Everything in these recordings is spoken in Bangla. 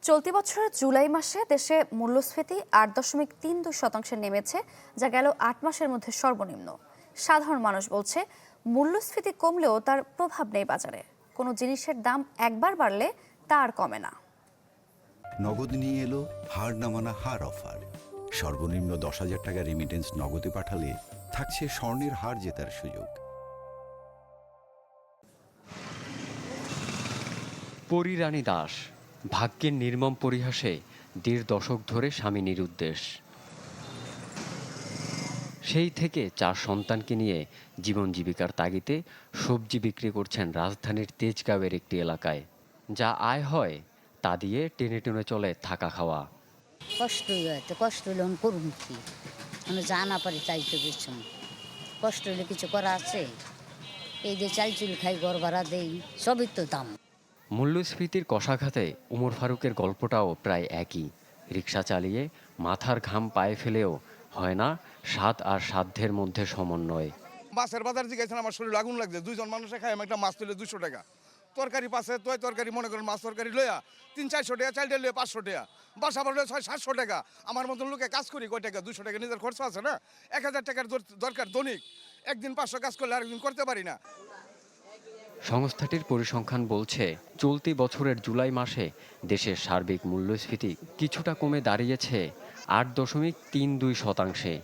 চলতি বছরের জুলাই মাসে দেশে মূল্যস্ফীতি ৮.৩২% নেমেছে, যা গেল ৮ মাসের মধ্যে সর্বনিম্ন। সাধারণ মানুষ বলছে, মূল্যস্ফীতি কমলেও তার প্রভাব নেই বাজারে। কোনো জিনিসের দাম একবার বাড়লে তা আর কমে না। নগদ নিয়ে এলো হার না মানা হার অফার। সর্বনিম্ন ১০,০০০ টাকা রেমিটেন্স নগদে পাঠালে থাকছে স্বর্ণের হার জেতার সুযোগ। পরিরানী দাস ভাগ্যের নির্মম পরিহাসে ১.৫ দশক ধরে স্বামী নিরুদ্দেশ। সেই থেকে ৪ সন্তানকে নিয়ে জীবন জীবিকার তাগিদে সবজি বিক্রি করছেন রাজধানীর তেজগাঁওয়ের একটি এলাকায়। যা আয় হয় তা দিয়ে টেনে টেনে চলে থাকা খাওয়া। কষ্টই হয়, তো কষ্ট হলে এখন করুন কি, মানে যা না পারি তাই তো বেচুন। কষ্ট হলে কিছু করা আছে? এই যে চাল চুল খাই, ঘর ভাড়া দেই, সবই তো দাম। মূল্যস্ফীতির কষাঘাতে উমর ফারুকের গল্পটাও প্রায় একই। রিকশা চালিয়ে মাথার ঘাম পায়ে ফেলেও হয় না স্বাদ আর সাধ্যের মধ্যে সমন্বয়। মাছের বাজার জিজ্ঞাসা আমার শরীর আগুন লাগছে। 2 জন মানুষে খাই, আমি একটা মাছ তুলে 200 টাকা, তরকারি পাশে তোই তরকারি মনে করেন মাছ তরকারি লইয়া 300-400 টাকা, চালটা লইয়া 500 টাকা, বাসা ভাড়া 600-700 টাকা। আমার মতন লোকে কাজ করি কয় টাকা? 200 টাকা নিজের খরচ আছে না। 1000 টাকার দরকার দৈনিক, একদিন 500 কাজ করলে আরেকদিন করতে পারি না। সংস্থাটির পরিসংখ্যান বলছে, চলতি বছরের জুলাই মাসে দেশের সার্বিক মূল্যস্ফীতি কিছুটা কমে দাঁড়িয়েছে ৮.32%।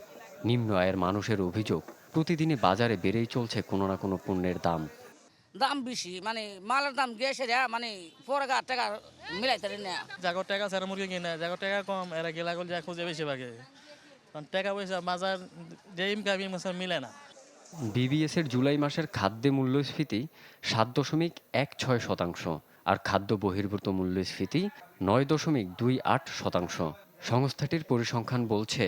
নিম্ন আয়ের মানুষের অভিযোগ, প্রতিদিনই বাজারে বেড়েই চলছে কোনো না কোনো পণ্যের দাম। দাম বেশি, মানে মালের দাম গ্যাসের মানে পরে টাকা মিলাইতে না। জাগর টাকা ছাড়া মুরগি কিনে, জাগর টাকা কম, এরা গেলাগল যা খুঁজে বেশিরভাগে। কারণ টাকা পয়সা বাজার যে ইনকাম মিলে না। বিবিএসের জুলাই মাসের খাদ্যে মূল্যস্ফীতি ৭.16%, আর খাদ্য বহির্ভূত মূল্যস্ফীতি ৯.28%। সংস্থাটির পরিসংখ্যান বলছে,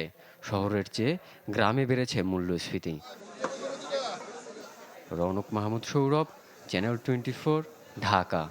শহরের চেয়ে গ্রামে বেড়েছে মূল্যস্ফীতি। রৌনক মাহমুদ সৌরভ, চ্যানেল 24, ঢাকা।